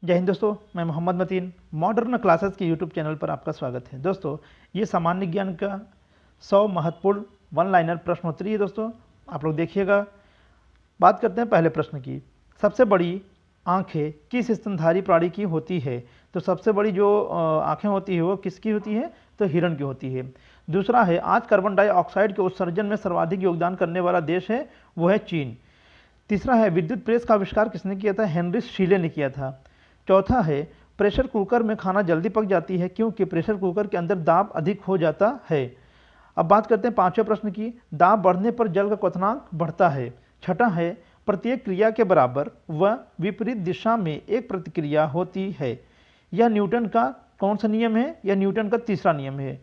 जय हिंद दोस्तों, मैं मोहम्मद मतीन मॉडर्न क्लासेस के यूट्यूब चैनल पर आपका स्वागत है। दोस्तों, ये सामान्य ज्ञान का 100 महत्वपूर्ण वन लाइनर प्रश्नोत्तरी है। दोस्तों, आप लोग देखिएगा। बात करते हैं पहले प्रश्न की। सबसे बड़ी आंखें किस स्तनधारी प्राणी की होती है? तो सबसे बड़ी जो आंखें होती है वो किसकी होती है? तो हिरण की होती है। दूसरा है, आज कार्बन डाइऑक्साइड के उत्सर्जन में सर्वाधिक योगदान करने वाला देश है, वो है चीन। तीसरा है, विद्युत प्रेस का आविष्कार किसने किया था? हेनरी शीले ने किया था। चौथा है, प्रेशर कुकर में खाना जल्दी पक जाती है क्योंकि प्रेशर कुकर के अंदर दाब अधिक हो जाता है। अब बात करते हैं पांचवें प्रश्न की। दाब बढ़ने पर जल का क्वथनांक बढ़ता है। छठा है, प्रत्येक क्रिया के बराबर व विपरीत दिशा में एक प्रतिक्रिया होती है। यह न्यूटन का कौन सा नियम है? यह न्यूटन का तीसरा नियम है।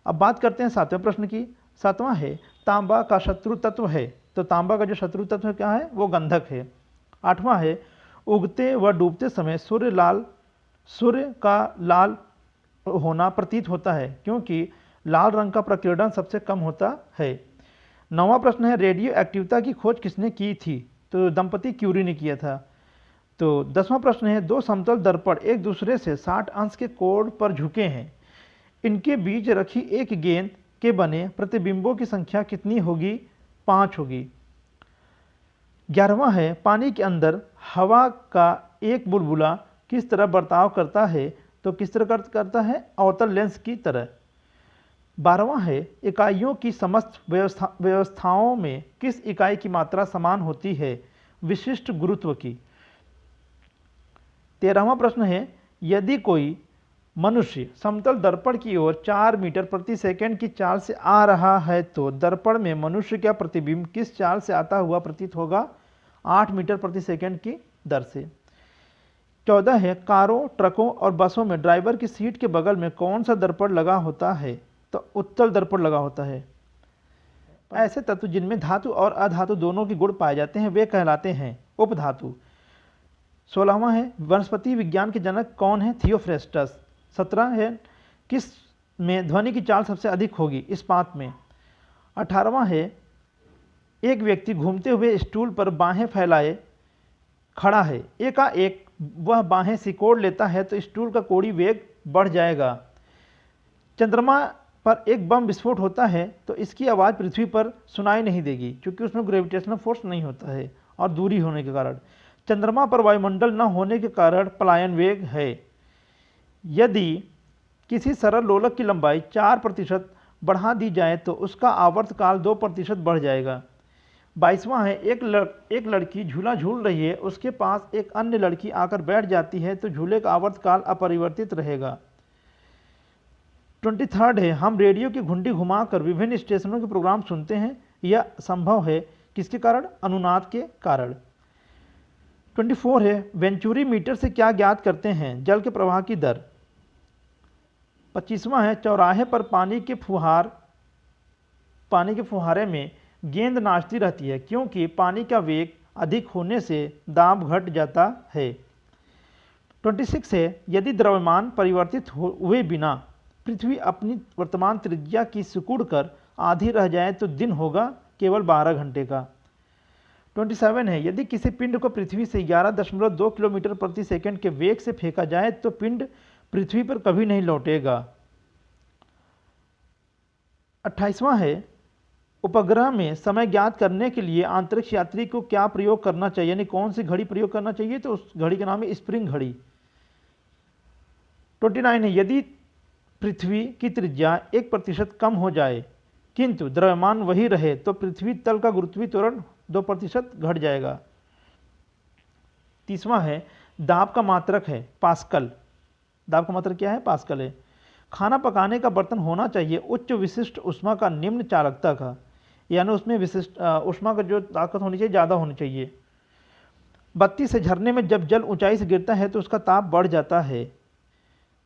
अब बात करते हैं सातवें प्रश्न की। सातवां है, तांबा का शत्रु तत्व है। तो तांबा का जो शत्रु तत्व क्या है? वो गंधक है। आठवां है, उगते व डूबते समय सूर्य का लाल होना प्रतीत होता है क्योंकि लाल रंग का प्रकीर्णन सबसे कम होता है। नौवां प्रश्न है, रेडियो एक्टिविटी की खोज किसने की थी? तो दंपति क्यूरी ने किया था। तो 10वां प्रश्न है, दो समतल दर्पण एक दूसरे से 60 अंश के कोण पर झुके हैं, इनके बीच रखी एक गेंद के बने प्रतिबिंबों की संख्या कितनी होगी? 5 होगी। 11वां है, पानी के अंदर हवा का एक बुलबुला किस तरह बर्ताव करता है? तो किस तरह करता है? अवतल लेंस की तरह। 12वां है, इकाइयों की समस्त व्यवस्थाओं में किस इकाई की मात्रा समान होती है? विशिष्ट गुरुत्व की। 13वां प्रश्न है, यदि कोई मनुष्य समतल दर्पण की ओर 4 मीटर प्रति सेकंड की चाल से आ रहा है तो दर्पण में मनुष्य का प्रतिबिंब किस चाल से आता हुआ प्रतीत होगा? 8 मीटर प्रति सेकंड की दर से। 14 है, कारों, ट्रकों और बसों में ड्राइवर की सीट के बगल में कौन सा दर्पण लगा होता है? तो उत्तल दर्पण लगा होता है। ऐसे तत्व जिनमें धातु और अधातु दोनों के गुण पाए जाते हैं वे कहलाते हैं उपधातु। 16वां है, वनस्पति विज्ञान के जनक कौन है? थियोफ्रेस्टस। 17 है, किस में ध्वनि की चाल सबसे अधिक होगी? इस्पात में। 18वां है, एक व्यक्ति घूमते हुए स्टूल पर बाहें फैलाए खड़ा है, एकाएक वह बाहें सिकोड़ लेता है तो स्टूल का कोड़ी वेग बढ़ जाएगा। चंद्रमा पर एक बम विस्फोट होता है तो इसकी आवाज़ पृथ्वी पर सुनाई नहीं देगी क्योंकि उसमें ग्रेविटेशनल फोर्स नहीं होता है और दूरी होने के कारण। चंद्रमा पर वायुमंडल न होने के कारण पलायन वेग है। यदि किसी सरल लोलक की लंबाई 4% बढ़ा दी जाए तो उसका आवर्तकाल 2% बढ़ जाएगा। 22वां है, एक लड़की झूला झूल रही है, उसके पास एक अन्य लड़की आकर बैठ जाती है तो झूले का आवर्तकाल अपरिवर्तित रहेगा। 23 है, हम रेडियो की घुंडी घुमाकर विभिन्न स्टेशनों के प्रोग्राम सुनते हैं, यह संभव है किसके कारण? अनुनाद के कारण। 24 है, वेंचुरी मीटर से क्या ज्ञात करते हैं? जल के प्रवाह की दर। 25वां है, चौराहे पर पानी के फुहारे में गेंद नाचती रहती है क्योंकि पानी का वेग अधिक होने से दाब घट जाता है। 26 है, यदि द्रव्यमान परिवर्तित हुए बिना पृथ्वी अपनी वर्तमान त्रिज्या की सिकुड़कर आधी रह जाए तो दिन होगा केवल 12 घंटे का। 27 है, यदि किसी पिंड को पृथ्वी से 11.2 किलोमीटर प्रति सेकंड के वेग से फेंका जाए तो पिंड पृथ्वी पर कभी नहीं लौटेगा। 28वां है, उपग्रह में समय ज्ञात करने के लिए अंतरिक्ष यात्री को क्या प्रयोग करना चाहिए, यानी कौन सी घड़ी प्रयोग करना चाहिए? तो उस घड़ी का नाम है स्प्रिंग घड़ी। 29 है, यदि पृथ्वी की त्रिज्या 1% कम हो जाए किंतु द्रव्यमान वही रहे तो पृथ्वी तल का गुरुत्वीय त्वरण 2% घट जाएगा। 30वां है, दाब का मात्रक है पास्कल। दाब का मात्रक क्या है? पास्कल है। खाना पकाने का बर्तन होना चाहिए उच्च विशिष्ट ऊष्मा का, निम्न चालकता का, यानी उसमें विशिष्ट ऊष्मा का जो ताकत होनी चाहिए ज़्यादा होनी चाहिए। 32 से झरने में जब जल ऊंचाई से गिरता है तो उसका ताप बढ़ जाता है।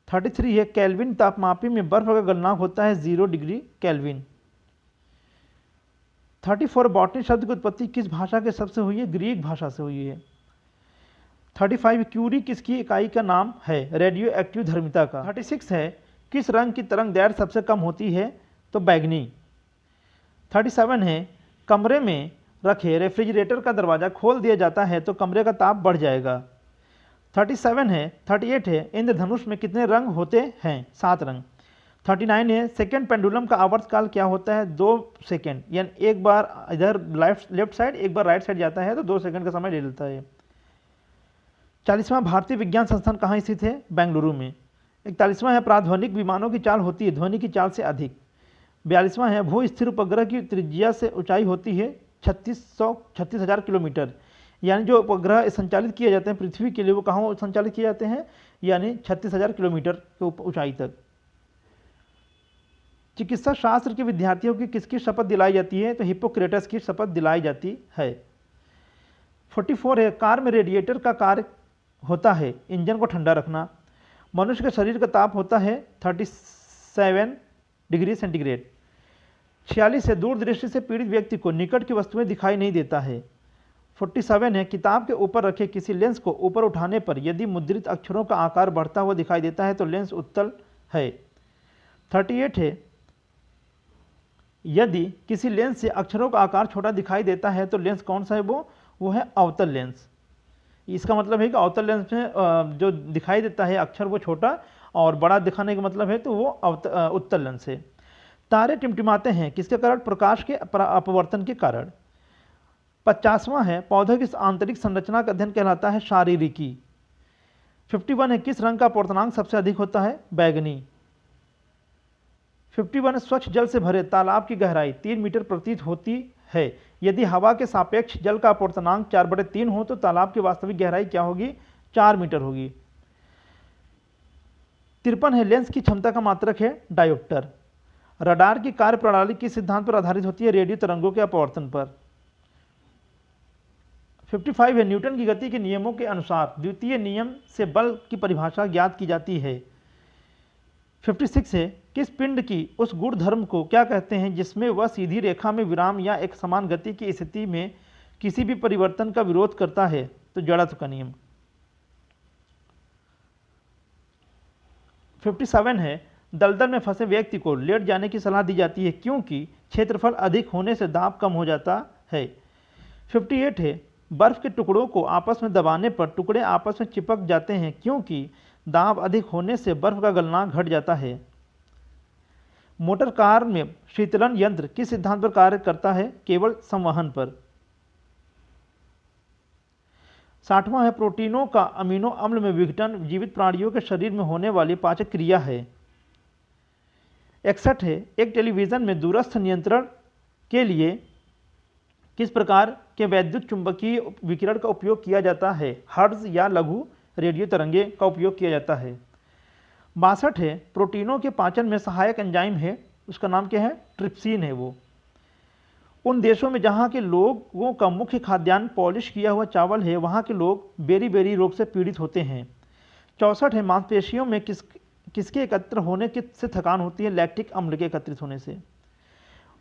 33 है, केल्विन तापमापी में बर्फ का गलनांक होता है 0 डिग्री केल्विन। 34 बॉटनी शब्द की उत्पत्ति किस भाषा के शब्द से हुई है? ग्रीक भाषा से हुई है। 35 क्यूरी किसकी इकाई का नाम है? रेडियो एक्टिव धर्मिता का। 36 है, किस रंग की तरंग दैर्घ्य सबसे कम होती है? तो बैगनी। 37 है, कमरे में रखे रेफ्रिजरेटर का दरवाज़ा खोल दिया जाता है तो कमरे का ताप बढ़ जाएगा। 37 है, 38 है, इंद्रधनुष में कितने रंग होते हैं? 7 रंग। 39 है, सेकेंड पेंडुलम का आवर्तकाल क्या होता है? 2 सेकेंड, यानी एक बार इधर लेफ्ट साइड एक बार राइट साइड जाता है तो 2 सेकेंड का समय ले लेता है। 40वां भारतीय विज्ञान संस्थान कहाँ स्थित है? बेंगलुरु में। 41वां है, प्राध्वनिक विमानों की चाल होती है ध्वनि की चाल से अधिक। 42वां है, भू स्थिर उपग्रह की त्रिज्या से ऊंचाई होती है 36,000 किलोमीटर, यानी जो उपग्रह संचालित किए जाते हैं पृथ्वी के लिए वो कहाँ संचालित किए जाते हैं? यानी 36,000 किलोमीटर के ऊंचाई तक। चिकित्सा शास्त्र के विद्यार्थियों की किसकी शपथ दिलाई जाती है? तो हिप्पोक्रेटस की शपथ दिलाई जाती है। 44 है, कार में रेडिएटर का कार्य होता है इंजन को ठंडा रखना। मनुष्य के शरीर का ताप होता है 37 डिग्री सेंटीग्रेड। 46 है, दूरदृष्टि से पीड़ित व्यक्ति को निकट की वस्तुएं दिखाई नहीं देता है। 47 है, किताब के ऊपर रखे किसी लेंस को ऊपर उठाने पर यदि मुद्रित अक्षरों का आकार बढ़ता हुआ दिखाई देता है तो लेंस उत्तल है। 38 है, यदि किसी लेंस से अक्षरों का आकार छोटा दिखाई देता है तो लेंस कौन सा है? वो है अवतल लेंस। इसका मतलब है कि अवतल लेंस में जो दिखाई देता है अक्षर वो छोटा और बड़ा दिखाने का मतलब है तो वो उत्तल लेंस है। तारे टिमटिमाते हैं किसके कारण? प्रकाश के अपवर्तन के कारण। 50वां है, पौधे की आंतरिक संरचना का अध्ययन कहलाता है शारीरिकी। 51 है, किस रंग का अपवर्तनांक सबसे अधिक होता है? बैगनी। 51 है, स्वच्छ जल से भरे तालाब की गहराई 3 मीटर प्रतीत होती है। यदि हवा के सापेक्ष जल का अपवर्तनांक 4/3 हो तो तालाब की वास्तविक गहराई क्या होगी? 4 मीटर होगी। 53 है, लेंस की क्षमता का मात्रक है डायोप्टर। रडार की कार्यप्रणाली किस सिद्धांत पर आधारित होती है? रेडियो तरंगों के अपवर्तन पर। 55 है, न्यूटन की गति के नियमों के अनुसार द्वितीय नियम से बल की परिभाषा ज्ञात की जाती है। 56 है, किस पिंड की उस गुण धर्म को क्या कहते हैं जिसमें वह सीधी रेखा में विराम या एक समान गति की स्थिति में किसी भी परिवर्तन का विरोध करता है? तो जड़त्व का नियम। 57 है, दलदल में फंसे व्यक्ति को लेट जाने की सलाह दी जाती है क्योंकि क्षेत्रफल अधिक होने से दाब कम हो जाता है। 58 है, बर्फ के टुकड़ों को आपस में दबाने पर टुकड़े आपस में चिपक जाते हैं क्योंकि दाब अधिक होने से बर्फ का गलनांक घट जाता है। मोटर कार में शीतलन यंत्र किस सिद्धांत पर कार्य करता है? केवल संवहन पर। 60वां है, प्रोटीनों का अमीनो अम्ल में विघटन जीवित प्राणियों के शरीर में होने वाली पाचक क्रिया है। 61 है, एक टेलीविजन में दूरस्थ नियंत्रण के लिए किस प्रकार के वैद्युत चुंबकीय विकिरण का उपयोग किया जाता है? हर्ट्ज या लघु रेडियो तरंगे का उपयोग किया जाता है। 62 है, प्रोटीनों के पाचन में सहायक एंजाइम है, उसका नाम क्या है? ट्रिप्सिन है वो। उन देशों में जहाँ के लोगों का मुख्य खाद्यान्न पॉलिश किया हुआ चावल है वहाँ के लोग बेरी रोग से पीड़ित होते हैं। 64 है, मांसपेशियों में किसके एकत्र होने से थकान होती है? लैक्टिक अम्ल के एकत्रित होने से।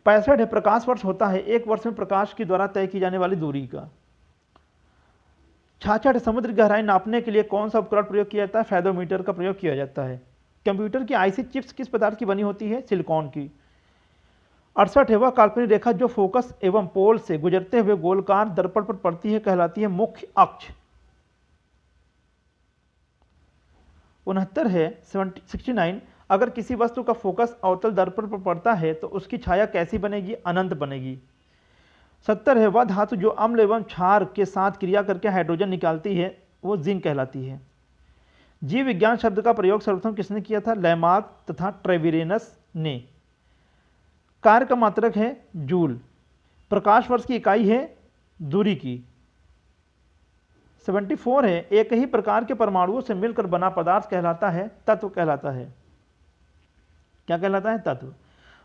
65 है, प्रकाश वर्ष होता है एक वर्ष में प्रकाश के द्वारा तय की जाने वाली दूरी का। 66 है, समुद्र गहराई नापने के लिए कौन सा उपकरण प्रयोग किया जाता है? फेदोमीटर का प्रयोग किया जाता है। कंप्यूटर की आईसी चिप्स किस पदार्थ की बनी होती है? सिलिकॉन की। 68 है, वह काल्पनिक रेखा जो फोकस एवं पोल से गुजरते हुए गोलकार दर्पण पर पड़ती है कहलाती है मुख्य अक्ष। 69 है, 69, अगर किसी वस्तु का फोकस अवतल दर्पण पर पड़ता है तो उसकी छाया कैसी बनेगी? अनंत बनेगी। 70 है, वह धातु जो अम्ल एवं क्षार के साथ क्रिया करके हाइड्रोजन निकालती है वो जिंक कहलाती है। जीव विज्ञान शब्द का प्रयोग सर्वप्रथम किसने किया था? लैमार्क तथा ट्रेविरेनस ने। कार्य का मात्रक है जूल। प्रकाश वर्ष की इकाई है दूरी की। 74 है, एक ही प्रकार के परमाणुओं से मिलकर बना पदार्थ कहलाता है तत्व कहलाता है। क्या कहलाता है? तत्व।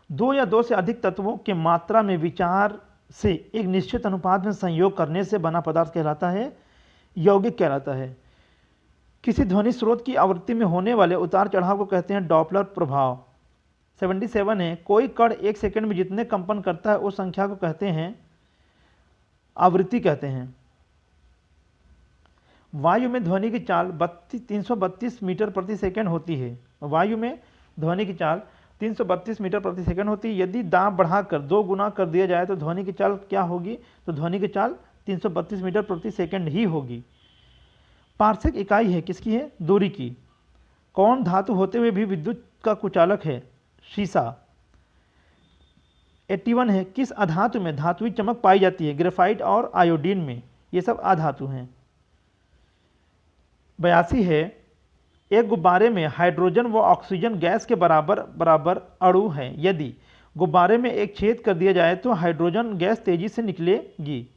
2 या 2 से अधिक तत्वों के मात्रा में विचार से एक निश्चित अनुपात में संयोग करने से बना पदार्थ कहलाता है यौगिक कहलाता है। किसी ध्वनि स्रोत की आवृत्ति में होने वाले उतार चढ़ाव को कहते हैं डॉपलर प्रभाव। 77 है, कोई कण 1 सेकंड में जितने कंपन करता है उस संख्या को कहते हैं आवृत्ति कहते हैं। वायु में ध्वनि की चाल 332 मीटर प्रति सेकंड होती है। वायु में ध्वनि की चाल 332 मीटर प्रति सेकंड होती है। यदि दाब बढ़ाकर 2 गुना कर दिया जाए तो ध्वनि की चाल क्या होगी? तो ध्वनि की चाल 332 मीटर प्रति सेकंड ही होगी। पारसेक इकाई है किसकी है? दूरी की। कौन धातु होते हुए भी विद्युत का कुचालक है? शीशा। 81 है किस अधातु में धातुई चमक पाई जाती है? ग्रेफाइट और आयोडीन में, ये सब अधातु हैं। 82 है एक गुब्बारे में हाइड्रोजन व ऑक्सीजन गैस के बराबर बराबर अणु हैं, यदि गुब्बारे में एक छेद कर दिया जाए तो हाइड्रोजन गैस तेजी से निकलेगी।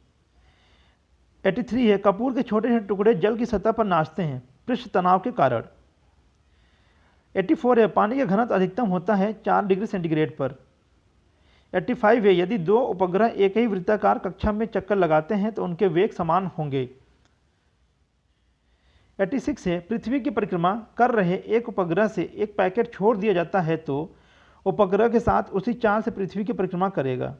83 है कपूर के छोटे छोटे टुकड़े जल की सतह पर नाचते हैं पृष्ठ तनाव के कारण। 84 है पानी का घनत्व अधिकतम होता है 4 डिग्री सेंटीग्रेड पर। 85 है यदि दो उपग्रह एक ही वृत्ताकार कक्षा में चक्कर लगाते हैं तो उनके वेग समान होंगे। 86 है पृथ्वी की परिक्रमा कर रहे एक उपग्रह से एक पैकेट छोड़ दिया जाता है तो उपग्रह के साथ उसी चाल से पृथ्वी की परिक्रमा करेगा।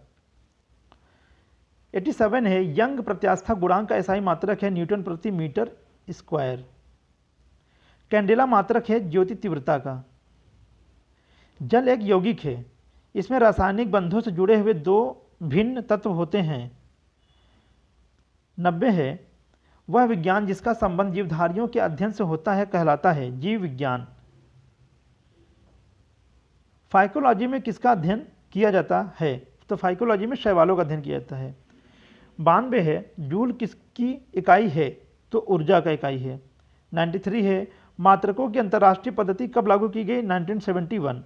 87 है यंग प्रत्यास्था गुणांक का एसआई मात्रक है न्यूटन प्रति मीटर स्क्वायर। कैंडेला मात्रक है ज्योति तीव्रता का। जल एक यौगिक है, इसमें रासायनिक बंधों से जुड़े हुए दो भिन्न तत्व होते हैं। 90 है वह विज्ञान जिसका संबंध जीवधारियों के अध्ययन से होता है कहलाता है जीव विज्ञान। फाइकोलॉजी में किसका अध्ययन किया जाता है? तो फाइकोलॉजी में शैवालों का अध्ययन किया जाता है। 92 है जूल किसकी इकाई है? तो ऊर्जा का इकाई है। 93 है मात्रकों की अंतर्राष्ट्रीय पद्धति कब लागू की गई? 1971।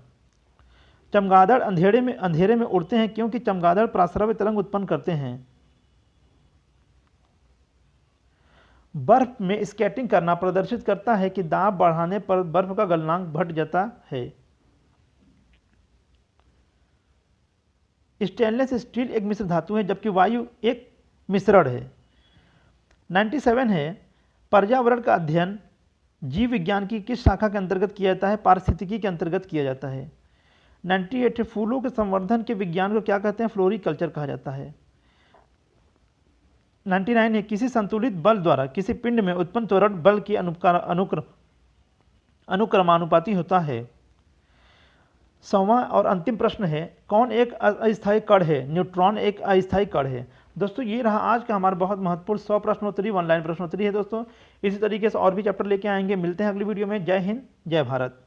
चमगादड़ अंधेरे में उड़ते हैं क्योंकि चमगादड़ प्रास्राव्य तरंग उत्पन्न करते हैं। बर्फ में स्केटिंग करना प्रदर्शित करता है कि दाब बढ़ाने पर बर्फ का गलनांक घट जाता है। स्टेनलेस स्टील एक मिश्र धातु है जबकि वायु एक मिश्रण है। 97 है पर्यावरण का अध्ययन जीव विज्ञान की किस शाखा के अंतर्गत किया जाता है? पारिस्थितिकी के अंतर्गत किया जाता है। 98 है फूलों के संवर्धन के विज्ञान को क्या कहते हैं? फ्लोरिकल्चर कहा जाता है। 99 है किसी संतुलित बल द्वारा किसी पिंड में उत्पन्न त्वरण बल की अनुक्रमानुपाती होता है। 100वां और अंतिम प्रश्न है कौन एक अस्थायी कण है? न्यूट्रॉन एक अस्थायी कण है। दोस्तों ये रहा आज का हमारा बहुत महत्वपूर्ण 100 प्रश्नोत्तरी ऑनलाइन प्रश्नोत्तरी है। दोस्तों इसी तरीके से और भी चैप्टर लेके आएंगे। मिलते हैं अगली वीडियो में। जय हिंद, जय भारत।